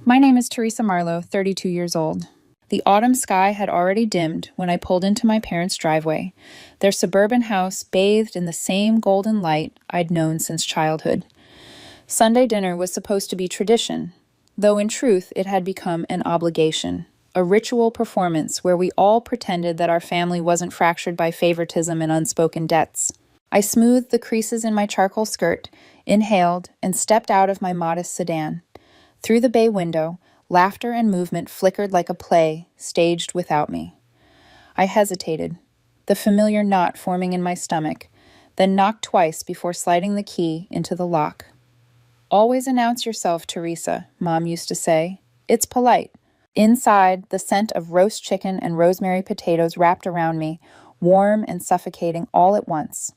My name is Teresa Marlowe, 32 years old. The autumn sky had already dimmed when I pulled into my parents' driveway, their suburban house bathed in the same golden light I'd known since childhood. Sunday dinner was supposed to be tradition, though in truth it had become an obligation, a ritual performance where we all pretended that our family wasn't fractured by favoritism and unspoken debts. I smoothed the creases in my charcoal skirt, inhaled, and stepped out of my modest sedan. Through the bay window, laughter and movement flickered like a play staged without me. I hesitated, the familiar knot forming in my stomach, then knocked twice before sliding the key into the lock. "Always announce yourself, Teresa," Mom used to say. "It's polite." Inside, the scent of roast chicken and rosemary potatoes wrapped around me, warm and suffocating all at once.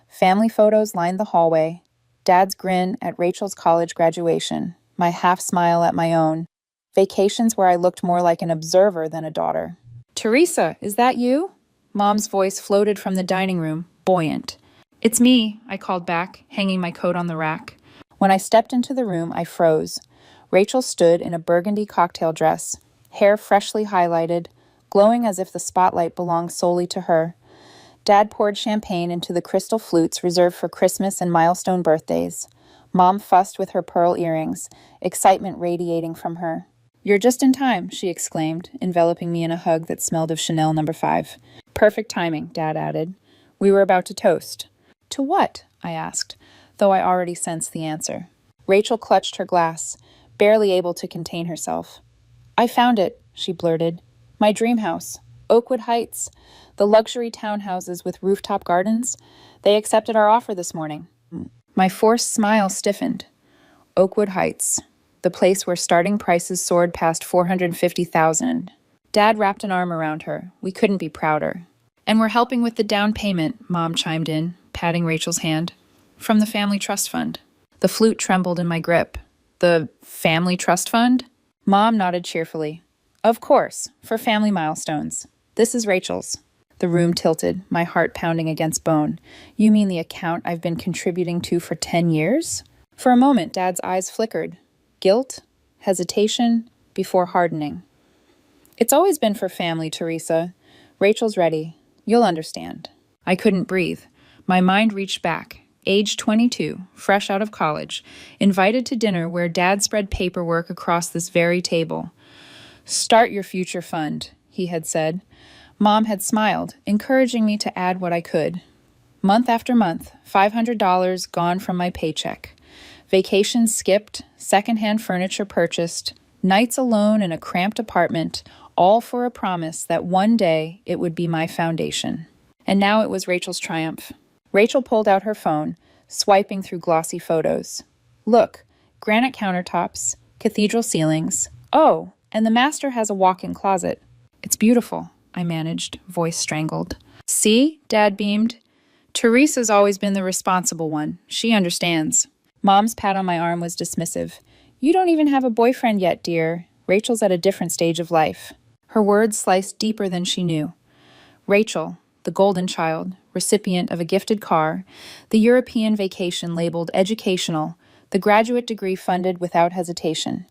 Family photos lined the hallway, Dad's grin at Rachel's college graduation, my half-smile at my own, vacations where I looked more like an observer than a daughter. "Teresa, is that you?" Mom's voice floated from the dining room, buoyant. "It's me," I called back, hanging my coat on the rack. When I stepped into the room, I froze. Rachel stood in a burgundy cocktail dress, hair freshly highlighted, glowing as if the spotlight belonged solely to her. Dad poured champagne into the crystal flutes reserved for Christmas and milestone birthdays. Mom fussed with her pearl earrings, excitement radiating from her. "You're just in time," she exclaimed, enveloping me in a hug that smelled of Chanel No. 5. "Perfect timing," Dad added. We were about to toast. "To what?" I asked, though I already sensed the answer. Rachel clutched her glass, barely able to contain herself. "I found it," she blurted. "My dream house. Oakwood Heights. The luxury townhouses with rooftop gardens. They accepted our offer this morning." My forced smile stiffened. Oakwood Heights, the place where starting prices soared past $450,000. Dad wrapped an arm around her. We couldn't be prouder. "And we're helping with the down payment," Mom chimed in, patting Rachel's hand. "From the family trust fund." The flute trembled in my grip. "The family trust fund?" Mom nodded cheerfully. "Of course, for family milestones. This is Rachel's." The room tilted, my heart pounding against bone. "You mean the account I've been contributing to for 10 years? For a moment, Dad's eyes flickered. Guilt, hesitation, before hardening. "It's always been for family, Teresa. Rachel's ready. You'll understand." I couldn't breathe. My mind reached back. Age 22, fresh out of college, invited to dinner where Dad spread paperwork across this very table. "Start your future fund," he had said. Mom had smiled, encouraging me to add what I could. Month after month, $500 gone from my paycheck. Vacations skipped, secondhand furniture purchased, nights alone in a cramped apartment, all for a promise that one day it would be my foundation. And now it was Rachel's triumph. Rachel pulled out her phone, swiping through glossy photos. "Look, granite countertops, cathedral ceilings. Oh, and the master has a walk-in closet. It's beautiful," I managed, voice strangled. "See?" Dad beamed. "Teresa's always been the responsible one. She understands." Mom's pat on my arm was dismissive. "You don't even have a boyfriend yet, dear. Rachel's at a different stage of life." Her words sliced deeper than she knew. Rachel, the golden child, recipient of a gifted car, the European vacation labeled educational, the graduate degree funded without hesitation.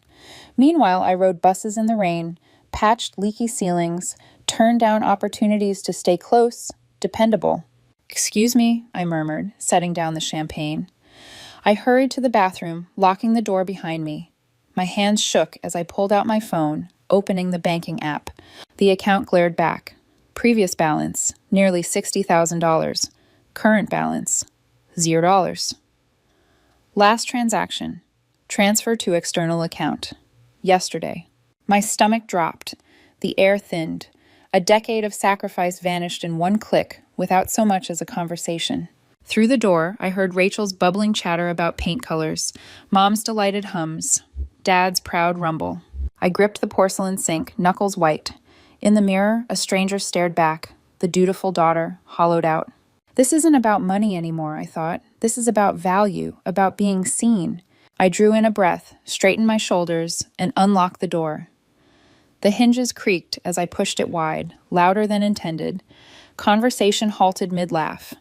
Meanwhile, I rode buses in the rain, patched leaky ceilings, turned down opportunities to stay close, dependable. "Excuse me," I murmured, setting down the champagne. I hurried to the bathroom, locking the door behind me. My hands shook as I pulled out my phone, opening the banking app. The account glared back. Previous balance, nearly $60,000. Current balance, $0. Last transaction, transfer to external account. Yesterday. My stomach dropped. The air thinned. A decade of sacrifice vanished in one click, without so much as a conversation. Through the door, I heard Rachel's bubbling chatter about paint colors, Mom's delighted hums, Dad's proud rumble. I gripped the porcelain sink, knuckles white. In the mirror, a stranger stared back, the dutiful daughter, hollowed out. This isn't about money anymore, I thought. This is about value, about being seen. I drew in a breath, straightened my shoulders, and unlocked the door. The hinges creaked as I pushed it wide, louder than intended. Conversation halted mid-laugh.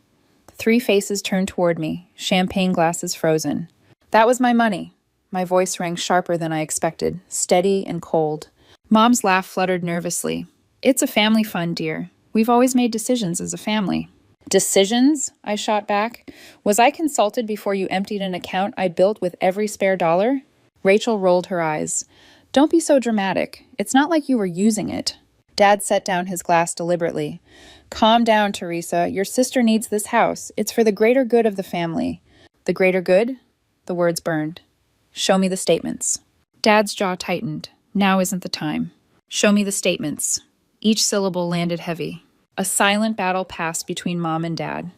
3 faces turned toward me, champagne glasses frozen. That was my money. My voice rang sharper than I expected, steady and cold. Mom's laugh fluttered nervously. It's a family fund, dear. We've always made decisions as a family. Decisions? I shot back. Was I consulted before you emptied an account I built with every spare dollar? Rachel rolled her eyes. Don't be so dramatic. It's not like you were using it. Dad set down his glass deliberately. Calm down, Teresa. Your sister needs this house. It's for the greater good of the family. The greater good? The words burned. Show me the statements. Dad's jaw tightened. Now isn't the time. Show me the statements. Each syllable landed heavy. A silent battle passed between Mom and Dad.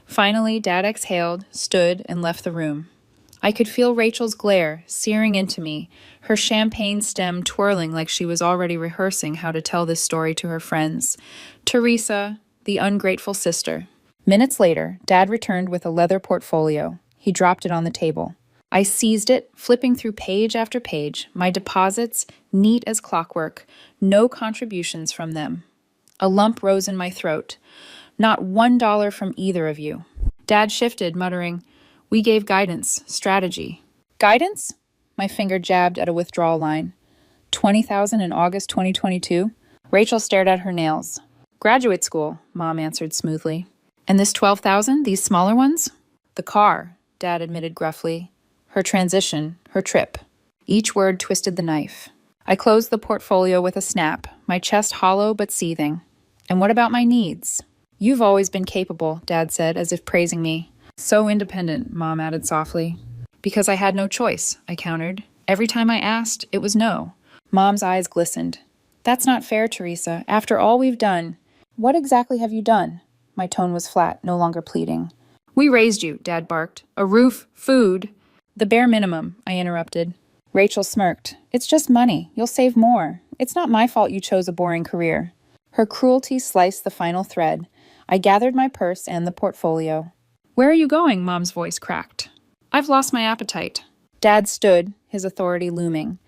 Finally, Dad exhaled, stood, and left the room. I could feel Rachel's glare searing into me, her champagne stem twirling like she was already rehearsing how to tell this story to her friends. Teresa, the ungrateful sister. Minutes later, Dad returned with a leather portfolio. He dropped it on the table. I seized it, flipping through page after page, my deposits neat as clockwork, no contributions from them. A lump rose in my throat. Not $1 from either of you. Dad shifted, muttering, "We gave guidance, strategy." Guidance? My finger jabbed at a withdrawal line. $20,000 in August 2022? Rachel stared at her nails. Graduate school, Mom answered smoothly. And this $12,000, these smaller ones? The car, Dad admitted gruffly. Her transition, her trip. Each word twisted the knife. I closed the portfolio with a snap, my chest hollow but seething. And what about my needs? You've always been capable, Dad said, as if praising me. So independent, Mom added softly. Because I had no choice, I countered. Every time I asked, it was no. Mom's eyes glistened. That's not fair, Teresa. After all we've done. What exactly have you done? My tone was flat, no longer pleading. We raised you, Dad barked. A roof, food. The bare minimum, I interrupted. Rachel smirked. It's just money. You'll save more. It's not my fault you chose a boring career. Her cruelty sliced the final thread. I gathered my purse and the portfolio. Where are you going? Mom's voice cracked. I've lost my appetite. Dad stood, his authority looming.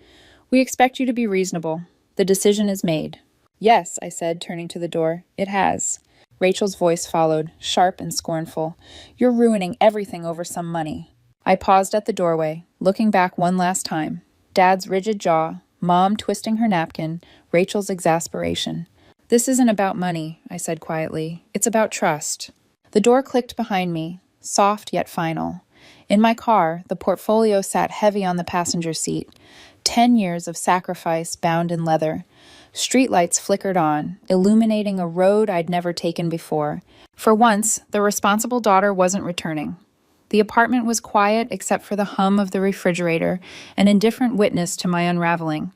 We expect you to be reasonable. The decision is made. Yes, I said, turning to the door. It has. Rachel's voice followed, sharp and scornful. You're ruining everything over some money. I paused at the doorway, looking back one last time. Dad's rigid jaw, Mom twisting her napkin, Rachel's exasperation. This isn't about money, I said quietly. It's about trust. The door clicked behind me, soft yet final. In my car, the portfolio sat heavy on the passenger seat. 10 years of sacrifice bound in leather. Streetlights flickered on, illuminating a road I'd never taken before. For once, the responsible daughter wasn't returning. The apartment was quiet except for the hum of the refrigerator, an indifferent witness to my unraveling.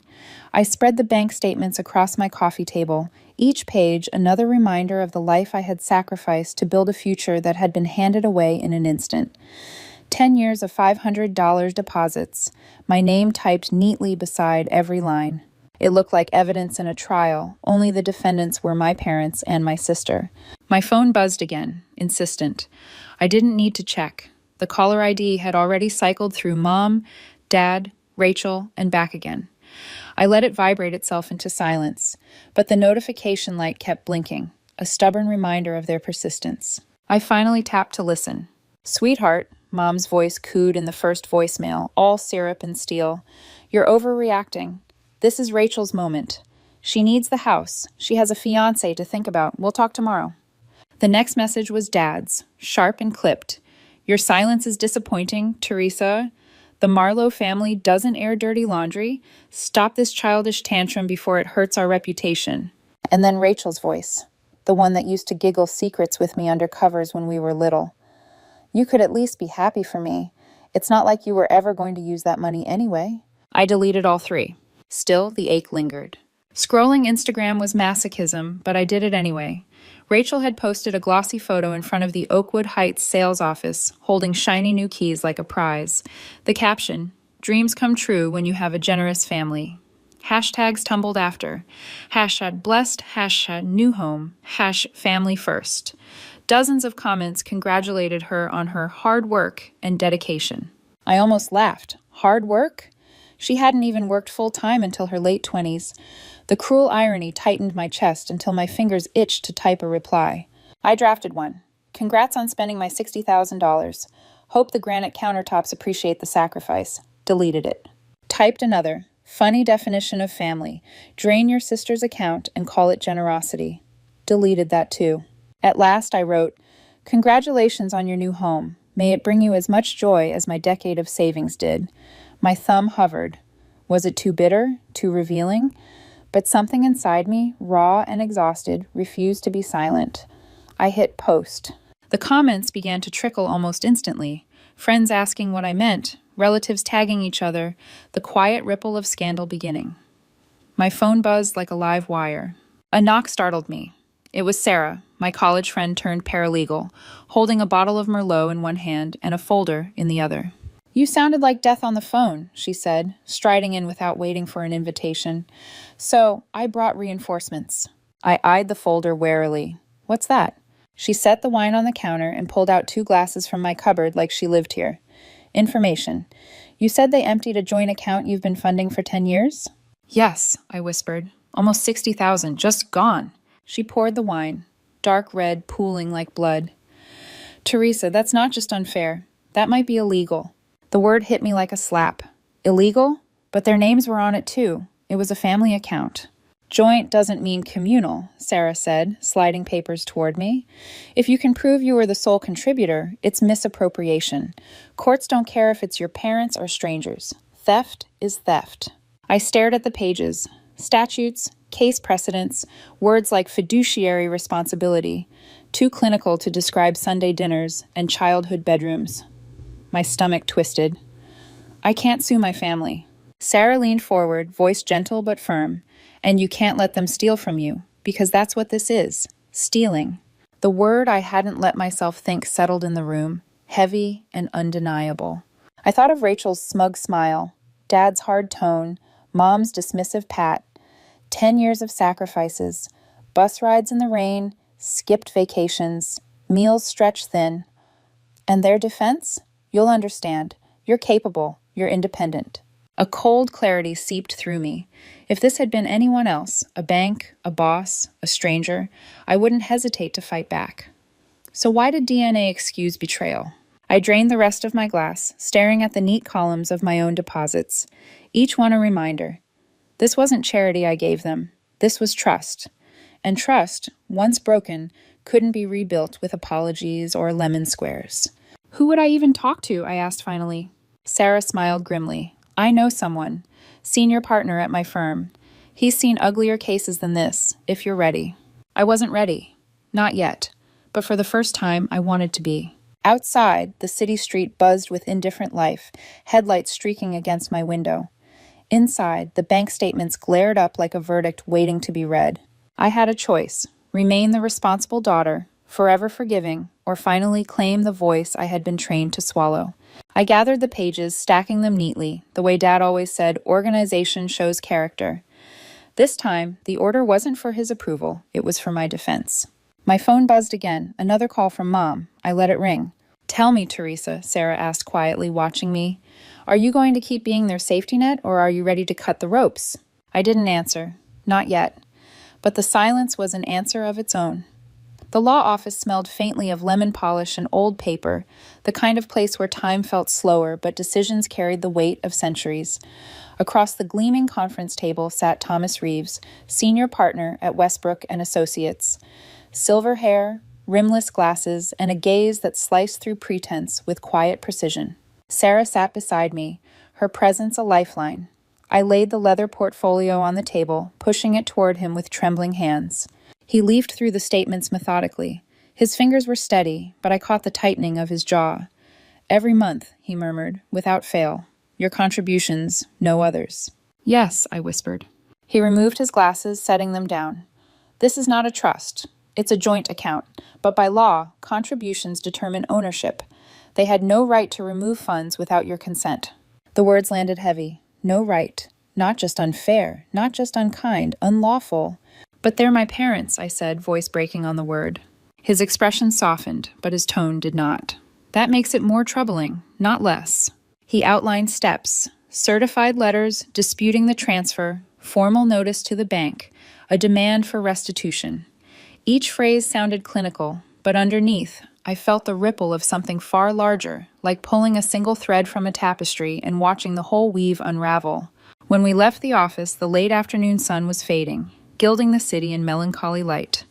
I spread the bank statements across my coffee table, each page another reminder of the life I had sacrificed to build a future that had been handed away in an instant. 10 years of $500 deposits, my name typed neatly beside every line. It looked like evidence in a trial, only the defendants were my parents and my sister. My phone buzzed again, insistent. I didn't need to check. The caller ID had already cycled through Mom, Dad, Rachel, and back again. I let it vibrate itself into silence, but the notification light kept blinking, a stubborn reminder of their persistence. I finally tapped to listen. Sweetheart, Mom's voice cooed in the first voicemail, all syrup and steel. You're overreacting. This is Rachel's moment. She needs the house. She has a fiancé to think about. We'll talk tomorrow. The next message was Dad's, sharp and clipped. Your silence is disappointing, Teresa. The Marlowe family doesn't air dirty laundry. Stop this childish tantrum before it hurts our reputation. And then Rachel's voice, the one that used to giggle secrets with me under covers when we were little. You could at least be happy for me. It's not like you were ever going to use that money anyway. I deleted all three. Still, the ache lingered. Scrolling Instagram was masochism, but I did it anyway. Rachel had posted a glossy photo in front of the Oakwood Heights sales office, holding shiny new keys like a prize. The caption, dreams come true when you have a generous family. Hashtags tumbled after. Hashtag blessed, hashtag new home, hash family first. Dozens of comments congratulated her on her hard work and dedication. I almost laughed. Hard work? She hadn't even worked full-time until her late 20s. The cruel irony tightened my chest until my fingers itched to type a reply. I drafted one. Congrats on spending my $60,000. Hope the granite countertops appreciate the sacrifice. Deleted it. Typed another. Funny definition of family. Drain your sister's account and call it generosity. Deleted that too. At last I wrote, "Congratulations on your new home. May it bring you as much joy as my decade of savings did." My thumb hovered. Was it too bitter? Too revealing? But something inside me, raw and exhausted, refused to be silent. I hit post. The comments began to trickle almost instantly. Friends asking what I meant, relatives tagging each other, the quiet ripple of scandal beginning. My phone buzzed like a live wire. A knock startled me. It was Sarah, my college friend turned paralegal, holding a bottle of Merlot in one hand and a folder in the other. "You sounded like death on the phone," she said, striding in without waiting for an invitation. "So, I brought reinforcements." I eyed the folder warily. "What's that?" She set the wine on the counter and pulled out 2 glasses from my cupboard like she lived here. "Information. You said they emptied a joint account you've been funding for 10 years? "Yes," I whispered. "Almost 60,000, just gone." She poured the wine, dark red, pooling like blood. "Teresa, that's not just unfair. That might be illegal." The word hit me like a slap. Illegal? But their names were on it too. It was a family account. "Joint doesn't mean communal," Sarah said, sliding papers toward me. "If you can prove you were the sole contributor, it's misappropriation. Courts don't care if it's your parents or strangers. Theft is theft." I stared at the pages. Statutes, case precedents, words like fiduciary responsibility, too clinical to describe Sunday dinners and childhood bedrooms. My stomach twisted. "I can't sue my family." Sarah leaned forward, voice gentle but firm. "And you can't let them steal from you, because that's what this is, stealing." The word I hadn't let myself think settled in the room, heavy and undeniable. I thought of Rachel's smug smile, Dad's hard tone, Mom's dismissive pat, 10 years of sacrifices, bus rides in the rain, skipped vacations, meals stretched thin. And their defense? "You'll understand. You're capable. You're independent." A cold clarity seeped through me. If this had been anyone else, a bank, a boss, a stranger, I wouldn't hesitate to fight back. So why did DNA excuse betrayal? I drained the rest of my glass, staring at the neat columns of my own deposits, each one a reminder. This wasn't charity I gave them. This was trust. And trust, once broken, couldn't be rebuilt with apologies or lemon squares. "Who would I even talk to?" I asked finally. Sarah smiled grimly. "I know someone. Senior partner at my firm. He's seen uglier cases than this, if you're ready." I wasn't ready. Not yet. But for the first time, I wanted to be. Outside, the city street buzzed with indifferent life, headlights streaking against my window. Inside, the bank statements glared up like a verdict waiting to be read. I had a choice: remain the responsible daughter, forever forgiving, or finally claim the voice I had been trained to swallow. I gathered the pages, stacking them neatly, the way Dad always said, organization shows character. This time, the order wasn't for his approval, it was for my defense. My phone buzzed again, another call from Mom. I let it ring. "Tell me, Teresa," Sarah asked quietly, watching me. "Are you going to keep being their safety net, or are you ready to cut the ropes?" I didn't answer. Not yet. But the silence was an answer of its own. The law office smelled faintly of lemon polish and old paper, the kind of place where time felt slower, but decisions carried the weight of centuries. Across the gleaming conference table sat Thomas Reeves, senior partner at Westbrook and Associates. Silver hair, rimless glasses, and a gaze that sliced through pretense with quiet precision. Sarah sat beside me, her presence a lifeline. I laid the leather portfolio on the table, pushing it toward him with trembling hands. He leafed through the statements methodically. His fingers were steady, but I caught the tightening of his jaw. "Every month," he murmured, "without fail. Your contributions, no others." "Yes," I whispered. He removed his glasses, setting them down. "This is not a trust. It's a joint account. But by law, contributions determine ownership. They had no right to remove funds without your consent." The words landed heavy. No right. Not just unfair, not just unkind, unlawful. "But they're my parents," I said, voice breaking on the word. His expression softened, but his tone did not. "That makes it more troubling, not less." He outlined steps: certified letters disputing the transfer, formal notice to the bank, a demand for restitution. Each phrase sounded clinical, but underneath, I felt the ripple of something far larger, like pulling a single thread from a tapestry and watching the whole weave unravel. When we left the office, the late afternoon sun was fading, gilding the city in melancholy light.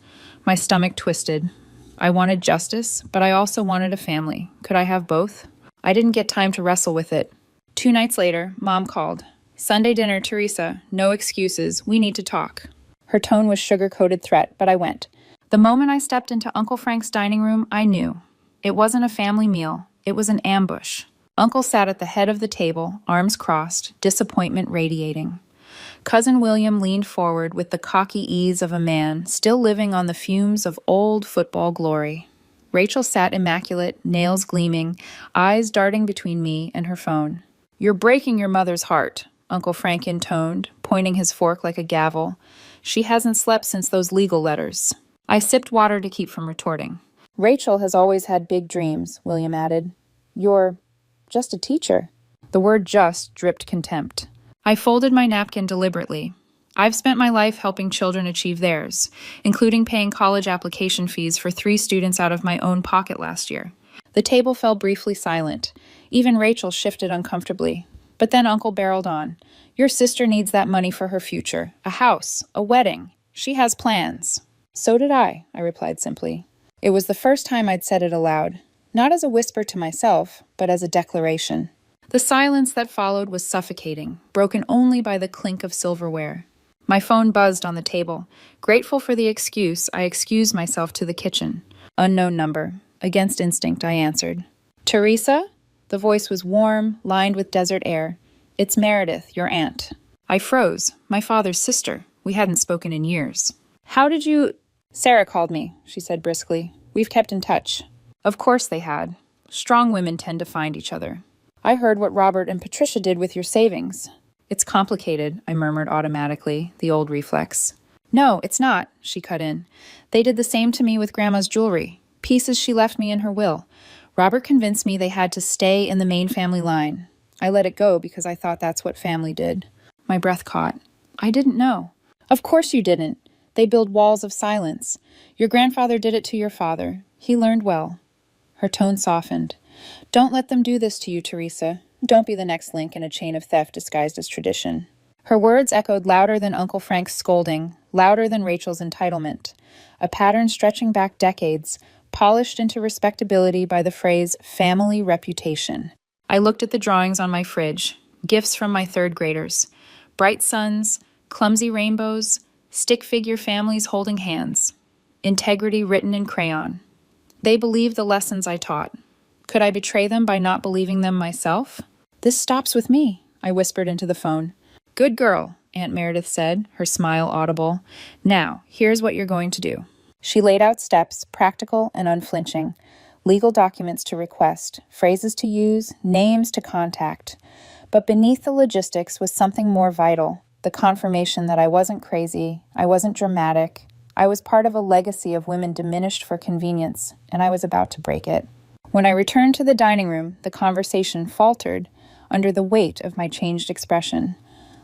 My stomach twisted. I wanted justice, but I also wanted a family. Could I have both? I didn't get time to wrestle with it. 2 nights later, Mom called. "Sunday dinner, Teresa. No excuses. We need to talk." Her tone was sugar-coated threat, but I went. The moment I stepped into Uncle Frank's dining room, I knew. It wasn't a family meal. It was an ambush. Uncle sat at the head of the table, arms crossed, disappointment radiating. Cousin William leaned forward with the cocky ease of a man still living on the fumes of old football glory. Rachel sat immaculate, nails gleaming, eyes darting between me and her phone. "You're breaking your mother's heart," Uncle Frank intoned, pointing his fork like a gavel. "She hasn't slept since those legal letters." I sipped water to keep from retorting. "Rachel has always had big dreams," William added. "You're just a teacher." The word "just" dripped contempt. I folded my napkin deliberately. I've spent my life helping children achieve theirs, including paying college application fees for 3 students out of my own pocket last year. The table fell briefly silent. Even Rachel shifted uncomfortably. But then Uncle barreled on. "Your sister needs that money for her future. A house, a wedding. She has plans." "So did I replied simply. It was the first time I'd said it aloud, not as a whisper to myself, but as a declaration. The silence that followed was suffocating, broken only by the clink of silverware. My phone buzzed on the table. Grateful for the excuse, I excused myself to the kitchen. Unknown number. Against instinct, I answered. "Teresa?" The voice was warm, lined with desert air. "It's Meredith, your aunt." I froze. My father's sister. We hadn't spoken in years. "How did you—" "Sarah called me," she said briskly. "We've kept in touch." Of course they had. Strong women tend to find each other. "I heard what Robert and Patricia did with your savings." "It's complicated," I murmured automatically, the old reflex. "No, it's not," she cut in. "They did the same to me with Grandma's jewelry, pieces she left me in her will. Robert convinced me they had to stay in the main family line. I let it go because I thought that's what family did." My breath caught. "I didn't know." "Of course you didn't. They build walls of silence. Your grandfather did it to your father. He learned well." Her tone softened. "Don't let them do this to you, Teresa. Don't be the next link in a chain of theft disguised as tradition." Her words echoed louder than Uncle Frank's scolding, louder than Rachel's entitlement. A pattern stretching back decades, polished into respectability by the phrase family reputation. I looked at the drawings on my fridge, gifts from my 3rd graders. Bright suns, clumsy rainbows, stick figure families holding hands. Integrity written in crayon. They believed the lessons I taught. Could I betray them by not believing them myself? "This stops with me," I whispered into the phone. "Good girl," Aunt Meredith said, her smile audible. "Now, here's what you're going to do." She laid out steps, practical and unflinching. Legal documents to request, phrases to use, names to contact. But beneath the logistics was something more vital. The confirmation that I wasn't crazy, I wasn't dramatic. I was part of a legacy of women diminished for convenience, and I was about to break it. When I returned to the dining room, the conversation faltered under the weight of my changed expression.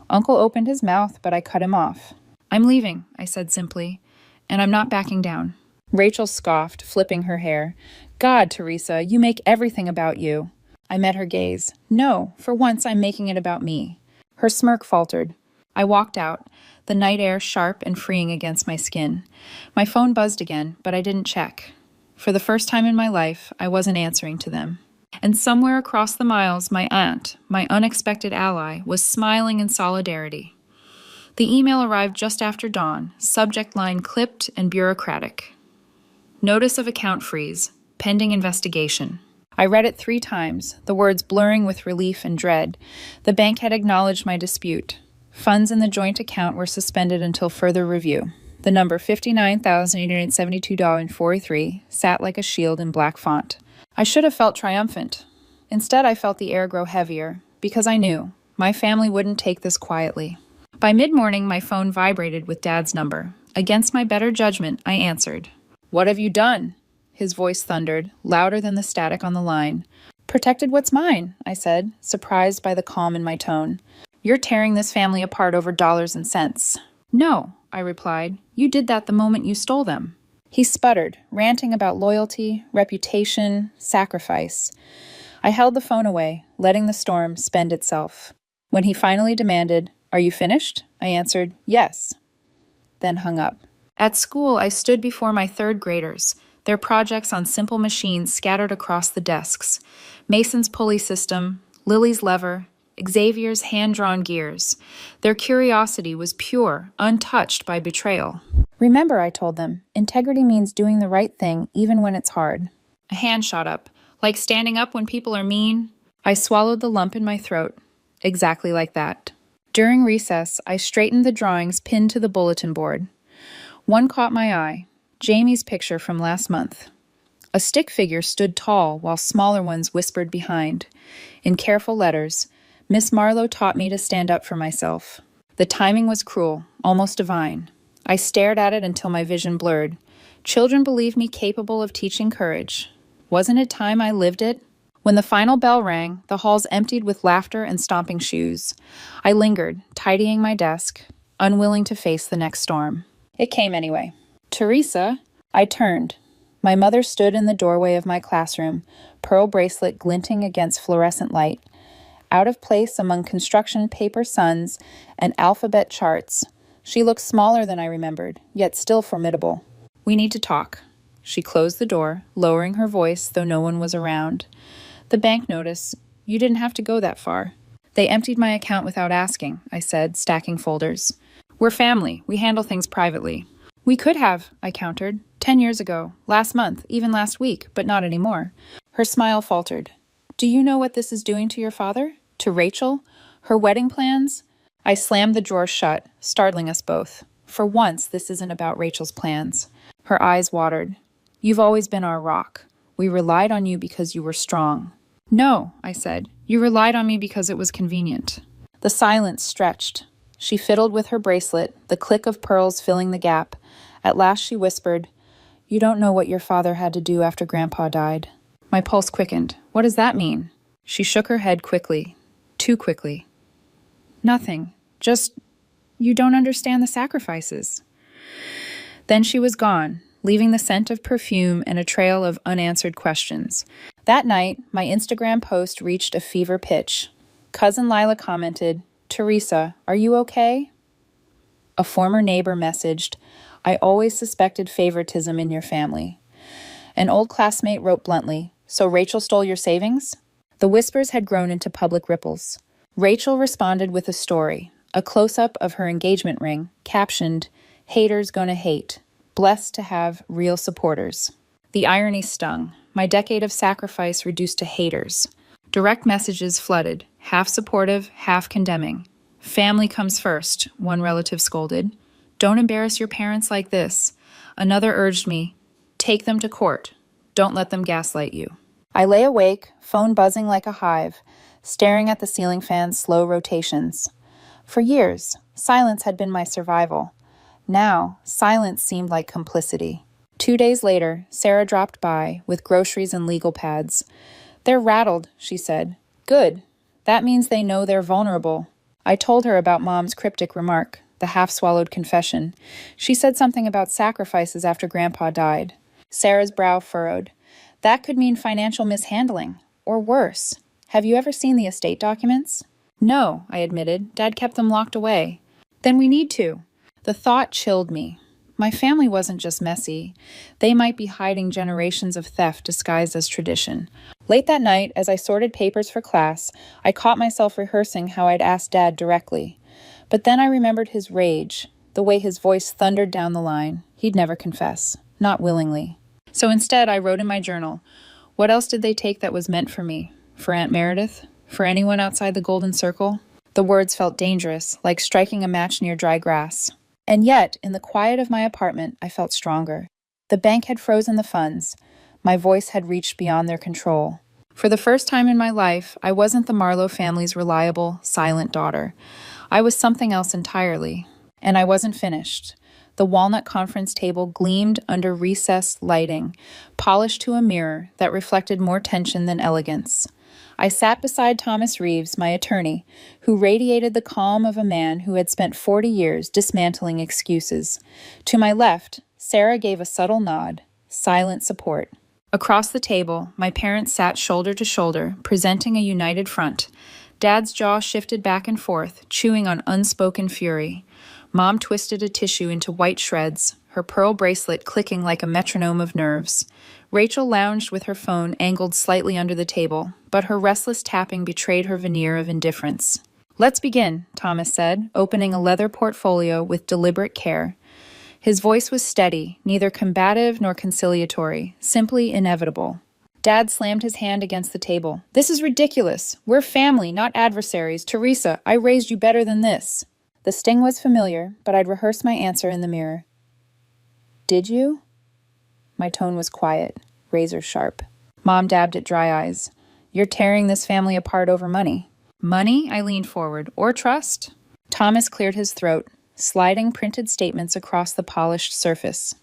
Uncle opened his mouth, but I cut him off. "I'm leaving," I said simply, "and I'm not backing down." Rachel scoffed, flipping her hair. "God, Teresa, you make everything about you." I met her gaze. "No, for once I'm making it about me." Her smirk faltered. I walked out, the night air sharp and freeing against my skin. My phone buzzed again, but I didn't check. For the first time in my life, I wasn't answering to them. And somewhere across the miles, my aunt, my unexpected ally, was smiling in solidarity. The email arrived just after dawn, subject line clipped and bureaucratic. Notice of account freeze, pending investigation. I read it 3 times, the words blurring with relief and dread. The bank had acknowledged my dispute. Funds in the joint account were suspended until further review. The number $59,872.43 sat like a shield in black font. I should have felt triumphant. Instead, I felt the air grow heavier, because I knew my family wouldn't take this quietly. By mid-morning, my phone vibrated with Dad's number. Against my better judgment, I answered. "What have you done?" His voice thundered, louder than the static on the line. "Protected what's mine," I said, surprised by the calm in my tone. "You're tearing this family apart over dollars and cents." "No," I replied. "You did that the moment you stole them." He sputtered, ranting about loyalty, reputation, sacrifice. I held the phone away, letting the storm spend itself. When he finally demanded, "Are you finished?" I answered, "Yes," then hung up. At school, I stood before my third graders, their projects on simple machines scattered across the desks. Mason's pulley system, Lily's lever, Xavier's hand-drawn gears. Their curiosity was pure, untouched by betrayal. "Remember," I told them, "integrity means doing the right thing even when it's hard." A hand shot up. "Like standing up when people are mean?" I swallowed the lump in my throat. Exactly like that. During recess, I straightened the drawings pinned to the bulletin board. One caught my eye, Jamie's picture from last month. A stick figure stood tall while smaller ones whispered behind. In careful letters, Miss Marlowe taught me to stand up for myself. The timing was cruel, almost divine. I stared at it until my vision blurred. Children believed me capable of teaching courage. Wasn't it time I lived it? When the final bell rang, the halls emptied with laughter and stomping shoes. I lingered, tidying my desk, unwilling to face the next storm. It came anyway. "Teresa," I turned. My mother stood in the doorway of my classroom, pearl bracelet glinting against fluorescent light. Out of place among construction paper suns and alphabet charts, she looked smaller than I remembered, yet still formidable. "We need to talk." She closed the door, lowering her voice, though no one was around. "The bank notice. You didn't have to go that far." "They emptied my account without asking," I said, stacking folders. "We're family. We handle things privately." "We could have," I countered. 10 years ago, last month, even last week, but not anymore." Her smile faltered. "Do you know what this is doing to your father? To Rachel? Her wedding plans?" I slammed the drawer shut, startling us both. "For once, this isn't about Rachel's plans." Her eyes watered. "You've always been our rock. We relied on you because you were strong." "No," I said. "You relied on me because it was convenient." The silence stretched. She fiddled with her bracelet, the click of pearls filling the gap. At last she whispered, "You don't know what your father had to do after Grandpa died." My pulse quickened. "What does that mean?" She shook her head quickly. Too quickly. "Nothing. Just, you don't understand the sacrifices." Then she was gone, leaving the scent of perfume and a trail of unanswered questions. That night, my Instagram post reached a fever pitch. Cousin Lila commented, "Teresa, are you okay?" A former neighbor messaged, "I always suspected favoritism in your family." An old classmate wrote bluntly, "So Rachel stole your savings?" The whispers had grown into public ripples. Rachel responded with a story, a close-up of her engagement ring, captioned, "Haters gonna hate. Blessed to have real supporters." The irony stung. My decade of sacrifice reduced to haters. Direct messages flooded, half supportive, half condemning. "Family comes first," one relative scolded. "Don't embarrass your parents like this." Another urged me, "Take them to court. Don't let them gaslight you." I lay awake, phone buzzing like a hive, staring at the ceiling fan's slow rotations. For years, silence had been my survival. Now, silence seemed like complicity. 2 days later, Sarah dropped by with groceries and legal pads. "They're rattled," she said. "Good. That means they know they're vulnerable." I told her about Mom's cryptic remark, the half-swallowed confession. She said something about sacrifices after Grandpa died. Sarah's brow furrowed. "That could mean financial mishandling, or worse. Have you ever seen the estate documents?" "No," I admitted. "Dad kept them locked away." "Then we need to." The thought chilled me. My family wasn't just messy. They might be hiding generations of theft disguised as tradition. Late that night, as I sorted papers for class, I caught myself rehearsing how I'd asked Dad directly. But then I remembered his rage, the way his voice thundered down the line. He'd never confess, not willingly. So instead, I wrote in my journal, what else did they take that was meant for me? For Aunt Meredith? For anyone outside the Golden Circle? The words felt dangerous, like striking a match near dry grass. And yet, in the quiet of my apartment, I felt stronger. The bank had frozen the funds. My voice had reached beyond their control. For the first time in my life, I wasn't the Marlowe family's reliable, silent daughter. I was something else entirely. And I wasn't finished. The walnut conference table gleamed under recessed lighting, polished to a mirror that reflected more tension than elegance. I sat beside Thomas Reeves, my attorney, who radiated the calm of a man who had spent 40 years dismantling excuses. To my left, Sarah gave a subtle nod, silent support. Across the table, my parents sat shoulder to shoulder, presenting a united front. Dad's jaw shifted back and forth, chewing on unspoken fury. Mom twisted a tissue into white shreds, her pearl bracelet clicking like a metronome of nerves. Rachel lounged with her phone angled slightly under the table, but her restless tapping betrayed her veneer of indifference. "Let's begin," Thomas said, opening a leather portfolio with deliberate care. His voice was steady, neither combative nor conciliatory, simply inevitable. Dad slammed his hand against the table. "This is ridiculous. We're family, not adversaries. Teresa, I raised you better than this." The sting was familiar, but I'd rehearsed my answer in the mirror. "Did you?" My tone was quiet, razor sharp. Mom dabbed at dry eyes. "You're tearing this family apart over money." "Money?" I leaned forward. "Or trust?" Thomas cleared his throat, sliding printed statements across the polished surface.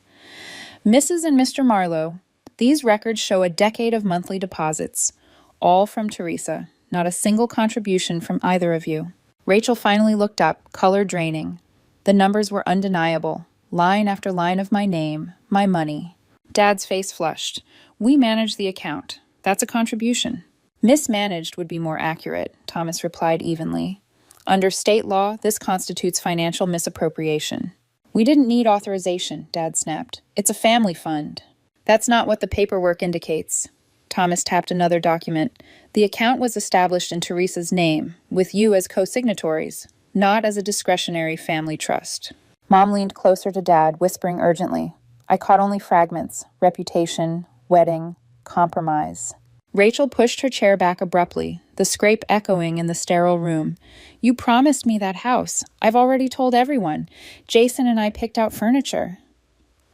"Mrs. and Mr. Marlowe, these records show a decade of monthly deposits, all from Teresa, not a single contribution from either of you." Rachel finally looked up, color draining. The numbers were undeniable, line after line of my name, my money. Dad's face flushed. "We manage the account. That's a contribution." "Mismanaged would be more accurate," Thomas replied evenly. "Under state law, this constitutes financial misappropriation." "We didn't need authorization," Dad snapped. "It's a family fund." "That's not what the paperwork indicates." Thomas tapped another document. "The account was established in Teresa's name, with you as co-signatories, not as a discretionary family trust." Mom leaned closer to Dad, whispering urgently. I caught only fragments: reputation, wedding, compromise. Rachel pushed her chair back abruptly, the scrape echoing in the sterile room. "You promised me that house. I've already told everyone. Jason and I picked out furniture."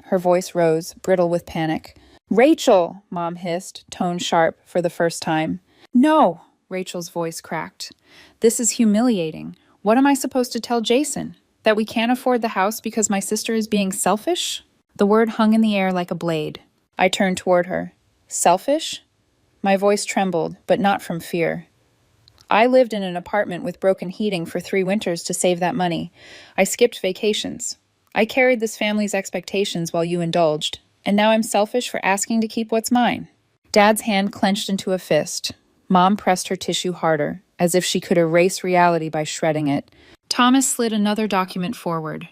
Her voice rose, brittle with panic. "Rachel!" Mom hissed, tone sharp for the first time. "No!" Rachel's voice cracked. "This is humiliating. What am I supposed to tell Jason? That we can't afford the house because my sister is being selfish?" The word hung in the air like a blade. I turned toward her. "Selfish?" My voice trembled, but not from fear. "I lived in an apartment with broken heating for 3 winters to save that money. I skipped vacations. I carried this family's expectations while you indulged, and now I'm selfish for asking to keep what's mine." Dad's hand clenched into a fist. Mom pressed her tissue harder, as if she could erase reality by shredding it. Thomas slid another document forward.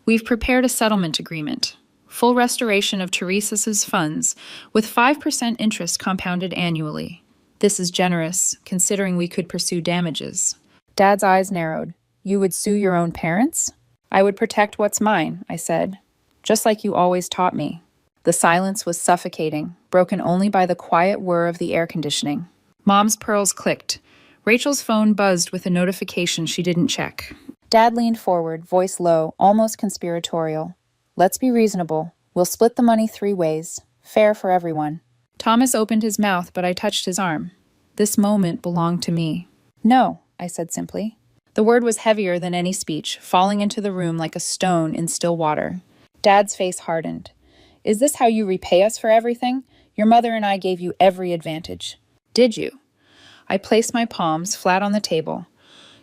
"We've prepared a settlement agreement. Full restoration of Teresa's funds, with 5% interest compounded annually. This is generous, considering we could pursue damages." Dad's eyes narrowed. "You would sue your own parents?" "I would protect what's mine," I said. "Just like you always taught me." The silence was suffocating, broken only by the quiet whir of the air conditioning. Mom's pearls clicked. Rachel's phone buzzed with a notification she didn't check. Dad leaned forward, voice low, almost conspiratorial. "Let's be reasonable. We'll split the money 3 ways. Fair for everyone." Thomas opened his mouth, but I touched his arm. This moment belonged to me. "No," I said simply. The word was heavier than any speech, falling into the room like a stone in still water. Dad's face hardened. "Is this how you repay us for everything? Your mother and I gave you every advantage." "Did you?" I placed my palms flat on the table.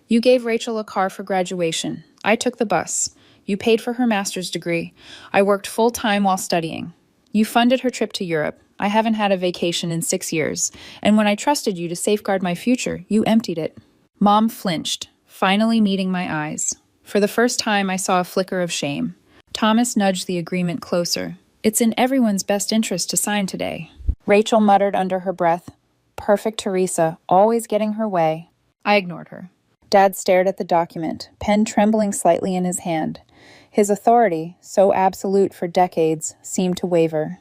"You gave Rachel a car for graduation. I took the bus. You paid for her master's degree. I worked full-time while studying. You funded her trip to Europe. I haven't had a vacation in 6 years. And when I trusted you to safeguard my future, you emptied it." Mom flinched, finally meeting my eyes. For the first time, I saw a flicker of shame. Thomas nudged the agreement closer. "It's in everyone's best interest to sign today." Rachel muttered under her breath, "Perfect Teresa, always getting her way." I ignored her. Dad stared at the document, pen trembling slightly in his hand. His authority, so absolute for decades, seemed to waver.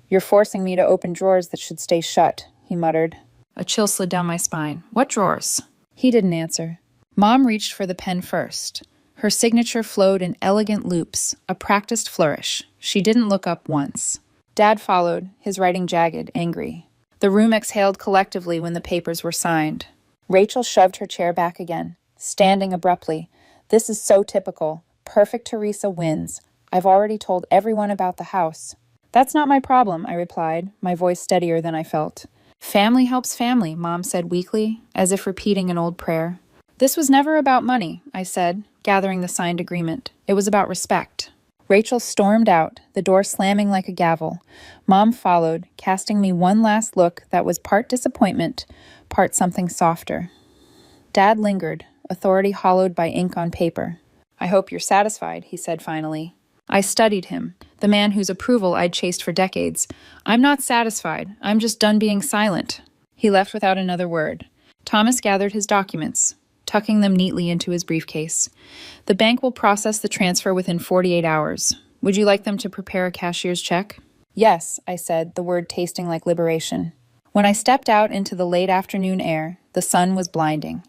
"You're forcing me to open drawers that should stay shut," he muttered. A chill slid down my spine. "What drawers?" He didn't answer. Mom reached for the pen first. Her signature flowed in elegant loops, a practiced flourish. She didn't look up once. Dad followed, his writing jagged, angry. The room exhaled collectively when the papers were signed. Rachel shoved her chair back again, standing abruptly. "This is so typical. Perfect Teresa wins. I've already told everyone about the house." "That's not my problem," I replied, my voice steadier than I felt. "Family helps family," Mom said weakly, as if repeating an old prayer. "This was never about money," I said, gathering the signed agreement. "It was about respect." Rachel stormed out, the door slamming like a gavel. Mom followed, casting me one last look that was part disappointment, part something softer. Dad lingered, authority hollowed by ink on paper. "I hope you're satisfied," he said finally. I studied him, the man whose approval I'd chased for decades. "I'm not satisfied. I'm just done being silent." He left without another word. Thomas gathered his documents, tucking them neatly into his briefcase. "The bank will process the transfer within 48 hours. Would you like them to prepare a cashier's check?" "Yes," I said, the word tasting like liberation. When I stepped out into the late afternoon air, the sun was blinding.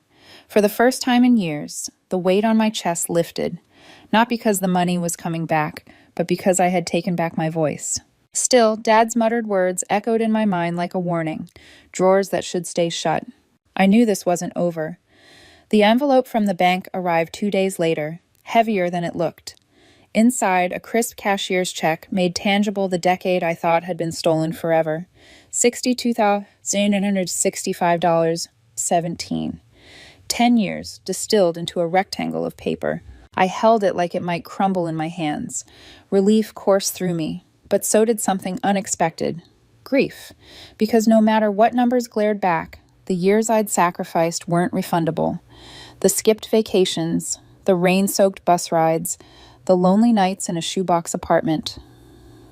For the first time in years, the weight on my chest lifted, not because the money was coming back, but because I had taken back my voice. Still, Dad's muttered words echoed in my mind like a warning, drawers that should stay shut. I knew this wasn't over. The envelope from the bank arrived 2 days later, heavier than it looked. Inside, a crisp cashier's check made tangible the decade I thought had been stolen forever. $62,965.17. 10 years, distilled into a rectangle of paper. I held it like it might crumble in my hands. Relief coursed through me, but so did something unexpected. Grief. Because no matter what numbers glared back, the years I'd sacrificed weren't refundable. The skipped vacations, the rain-soaked bus rides, the lonely nights in a shoebox apartment.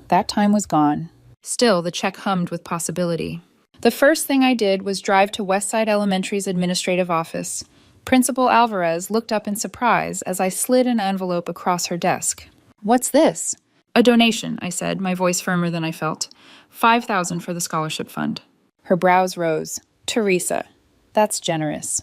That time was gone. Still, the check hummed with possibility. The first thing I did was drive to Westside Elementary's administrative office. Principal Alvarez looked up in surprise as I slid an envelope across her desk. "What's this?" "A donation," I said, my voice firmer than I felt. $5,000 for the scholarship fund. Her brows rose. "Teresa, that's generous.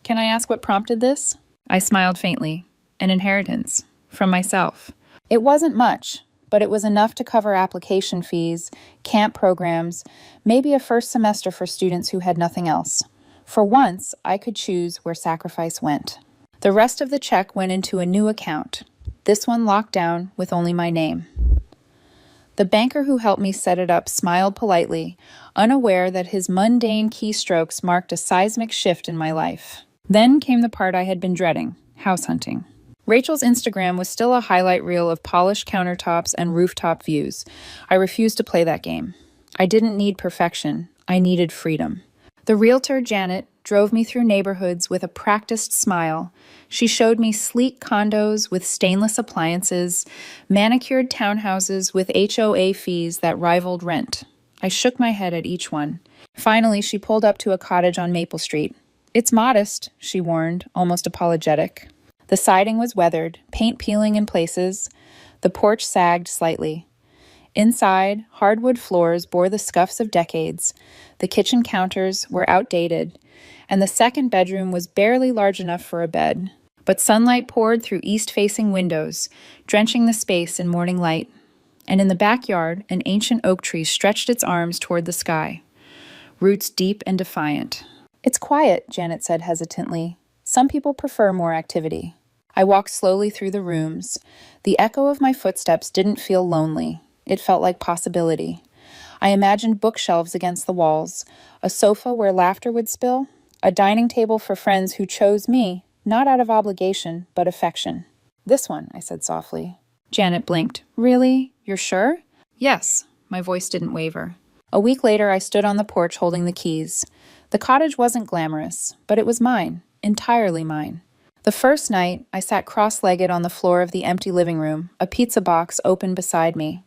Can I ask what prompted this?" I smiled faintly. "An inheritance. From myself." It wasn't much, but it was enough to cover application fees, camp programs, maybe a first semester for students who had nothing else. For once, I could choose where sacrifice went. The rest of the check went into a new account, this one locked down with only my name. The banker who helped me set it up smiled politely, unaware that his mundane keystrokes marked a seismic shift in my life. Then came the part I had been dreading, house hunting. Rachel's Instagram was still a highlight reel of polished countertops and rooftop views. I refused to play that game. I didn't need perfection. I needed freedom. The realtor, Janet, drove me through neighborhoods with a practiced smile. She showed me sleek condos with stainless appliances, manicured townhouses with HOA fees that rivaled rent. I shook my head at each one. Finally, she pulled up to a cottage on Maple Street. "It's modest," she warned, almost apologetic. The siding was weathered, paint peeling in places. The porch sagged slightly. Inside, hardwood floors bore the scuffs of decades. The kitchen counters were outdated, and the second bedroom was barely large enough for a bed. But sunlight poured through east-facing windows, drenching the space in morning light. And in the backyard, an ancient oak tree stretched its arms toward the sky, roots deep and defiant. "It's quiet," Janet said hesitantly. "Some people prefer more activity." I walked slowly through the rooms. The echo of my footsteps didn't feel lonely. It felt like possibility. I imagined bookshelves against the walls, a sofa where laughter would spill, a dining table for friends who chose me, not out of obligation, but affection. "This one," I said softly. Janet blinked. "Really? You're sure?" "Yes." My voice didn't waver. A week later, I stood on the porch holding the keys. The cottage wasn't glamorous, but it was mine, entirely mine. The first night, I sat cross-legged on the floor of the empty living room, a pizza box open beside me.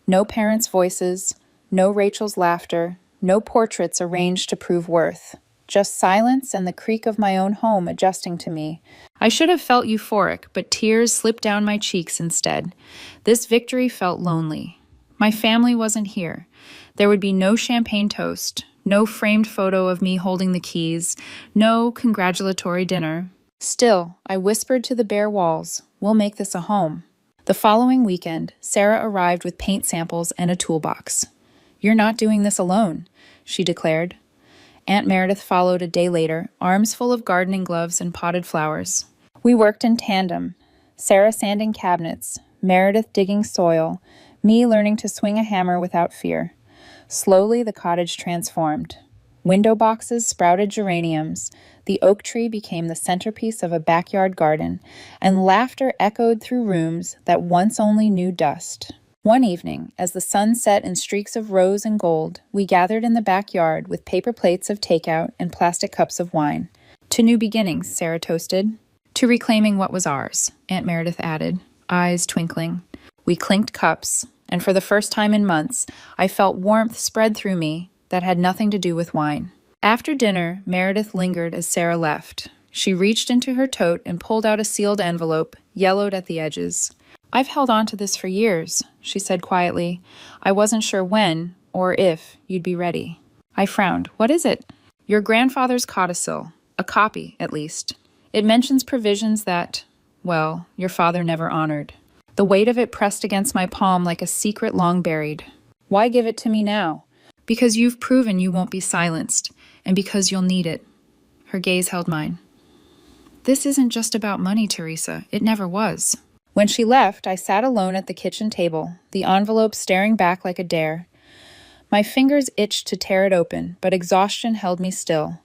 No parents' voices, no Rachel's laughter, no portraits arranged to prove worth. Just silence and the creak of my own home adjusting to me. I should have felt euphoric, but tears slipped down my cheeks instead. This victory felt lonely. My family wasn't here. There would be no champagne toast, no framed photo of me holding the keys, no congratulatory dinner. Still, I whispered to the bare walls, "We'll make this a home." The following weekend, Sarah arrived with paint samples and a toolbox. "You're not doing this alone," she declared. Aunt Meredith followed a day later, arms full of gardening gloves and potted flowers. We worked in tandem, Sarah sanding cabinets, Meredith digging soil, me learning to swing a hammer without fear. Slowly, the cottage transformed. Window boxes sprouted geraniums, The oak tree became the centerpiece of a backyard garden, and laughter echoed through rooms that once only knew dust. One evening, as the sun set in streaks of rose and gold, we gathered in the backyard with paper plates of takeout and plastic cups of wine. "To new beginnings," Sarah toasted. "To reclaiming what was ours," Aunt Meredith added, eyes twinkling. We clinked cups, and for the first time in months, I felt warmth spread through me that had nothing to do with wine. After dinner, Meredith lingered as Sarah left. She reached into her tote and pulled out a sealed envelope, yellowed at the edges. "I've held on to this for years," she said quietly. "I wasn't sure when, or if, you'd be ready." I frowned. "What is it?" "Your grandfather's codicil. A copy, at least. It mentions provisions that, well, your father never honored." The weight of it pressed against my palm like a secret long buried. "Why give it to me now?" "Because you've proven you won't be silenced, and because you'll need it." Her gaze held mine. "This isn't just about money, Teresa. It never was." When she left, I sat alone at the kitchen table, the envelope staring back like a dare. My fingers itched to tear it open, but exhaustion held me still.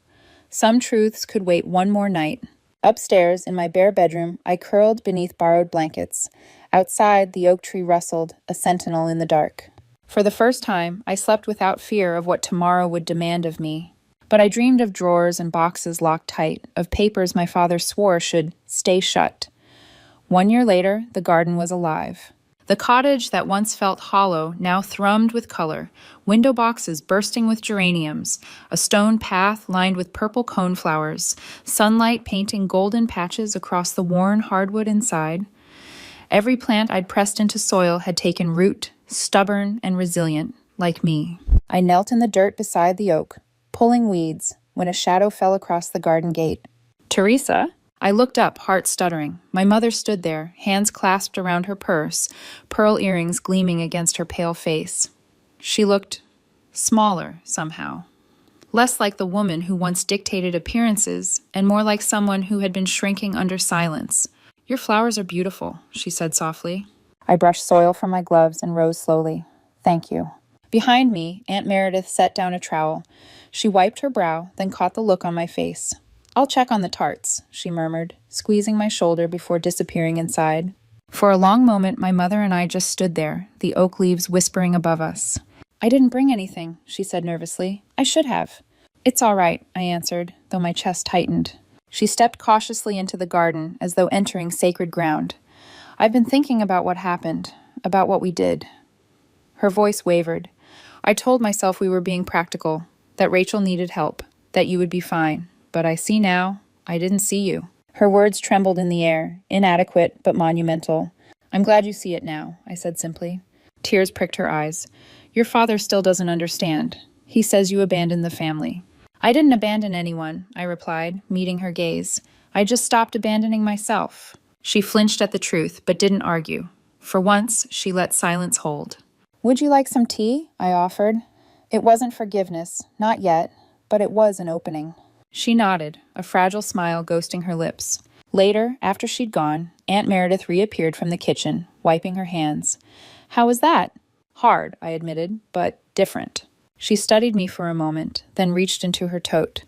Some truths could wait one more night. Upstairs, in my bare bedroom, I curled beneath borrowed blankets. Outside, the oak tree rustled, a sentinel in the dark. For the first time, I slept without fear of what tomorrow would demand of me. But I dreamed of drawers and boxes locked tight, of papers my father swore should stay shut. 1 year later, the garden was alive. The cottage that once felt hollow now thrummed with color, window boxes bursting with geraniums, a stone path lined with purple coneflowers, sunlight painting golden patches across the worn hardwood inside. Every plant I'd pressed into soil had taken root, stubborn and resilient, like me. I knelt in the dirt beside the oak, pulling weeds, when a shadow fell across the garden gate. "Teresa?" I looked up, heart stuttering. My mother stood there, hands clasped around her purse, pearl earrings gleaming against her pale face. She looked smaller, somehow. Less like the woman who once dictated appearances, and more like someone who had been shrinking under silence. "Your flowers are beautiful," she said softly. I brushed soil from my gloves and rose slowly. "Thank you." Behind me, Aunt Meredith set down a trowel. She wiped her brow, then caught the look on my face. "I'll check on the tarts," she murmured, squeezing my shoulder before disappearing inside. For a long moment, my mother and I just stood there, the oak leaves whispering above us. "I didn't bring anything," she said nervously. "I should have." "It's all right," I answered, though my chest tightened. She stepped cautiously into the garden, as though entering sacred ground. "I've been thinking about what happened, about what we did." Her voice wavered. "I told myself we were being practical, that Rachel needed help, that you would be fine. But I see now, I didn't see you." Her words trembled in the air, inadequate but monumental. "I'm glad you see it now," I said simply. Tears pricked her eyes. "Your father still doesn't understand. He says you abandoned the family." "I didn't abandon anyone," I replied, meeting her gaze. "I just stopped abandoning myself." She flinched at the truth, but didn't argue. For once, she let silence hold. "Would you like some tea?" I offered. It wasn't forgiveness, not yet, but it was an opening. She nodded, a fragile smile ghosting her lips. Later, after she'd gone, Aunt Meredith reappeared from the kitchen, wiping her hands. "How was that?" "Hard," I admitted, "but different." She studied me for a moment, then reached into her tote.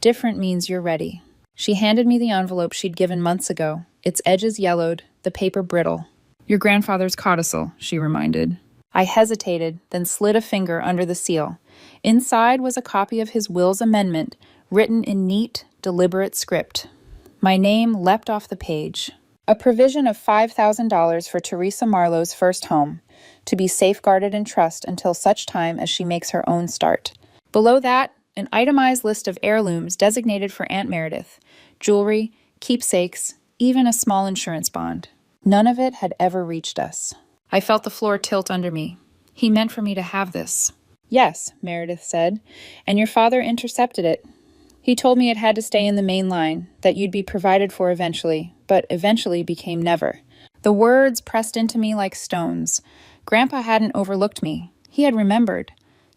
"Different means you're ready." She handed me the envelope she'd given months ago, its edges yellowed, the paper brittle. "Your grandfather's codicil," she reminded. I hesitated, then slid a finger under the seal. Inside was a copy of his will's amendment, written in neat, deliberate script. My name leapt off the page. A provision of $5,000 for Teresa Marlowe's first home, to be safeguarded in trust until such time as she makes her own start. Below that, an itemized list of heirlooms designated for Aunt Meredith, jewelry, keepsakes, even a small insurance bond. None of it had ever reached us. I felt the floor tilt under me. "He meant for me to have this." "Yes," Meredith said, "and your father intercepted it. He told me it had to stay in the main line, that you'd be provided for eventually, but eventually became never." The words pressed into me like stones. Grandpa hadn't overlooked me. He had remembered.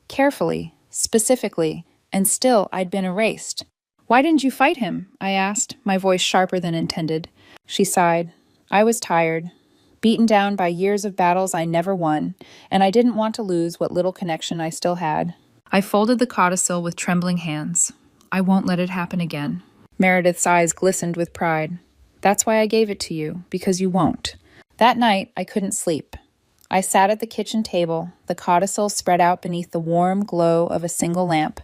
Carefully, specifically, and still I'd been erased. "Why didn't you fight him?" I asked, my voice sharper than intended. She sighed. "I was tired, beaten down by years of battles I never won, and I didn't want to lose what little connection I still had." I folded the codicil with trembling hands. I won't let it happen again. Meredith's eyes glistened with pride. That's why I gave it to you, because you won't. That night, I couldn't sleep. I sat at the kitchen table, the codicil spread out beneath the warm glow of a single lamp.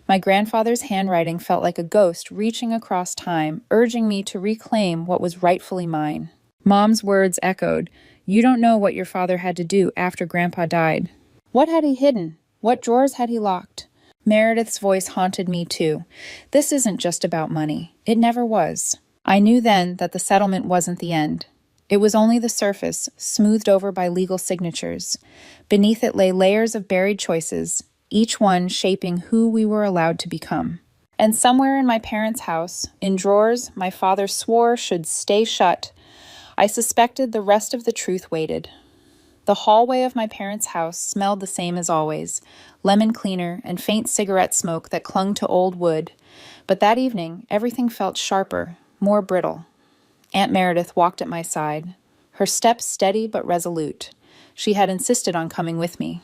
My grandfather's handwriting felt like a ghost reaching across time, urging me to reclaim what was rightfully mine. Mom's words echoed, "You don't know what your father had to do after Grandpa died." What had he hidden? What drawers had he locked? Meredith's voice haunted me too. This isn't just about money. It never was. I knew then that the settlement wasn't the end. It was only the surface, smoothed over by legal signatures. Beneath it lay layers of buried choices, each one shaping who we were allowed to become. And somewhere in my parents' house, in drawers my father swore should stay shut, I suspected the rest of the truth waited. The hallway of my parents' house smelled the same as always, lemon cleaner and faint cigarette smoke that clung to old wood. But that evening, everything felt sharper, more brittle. Aunt Meredith walked at my side, her steps steady but resolute. She had insisted on coming with me.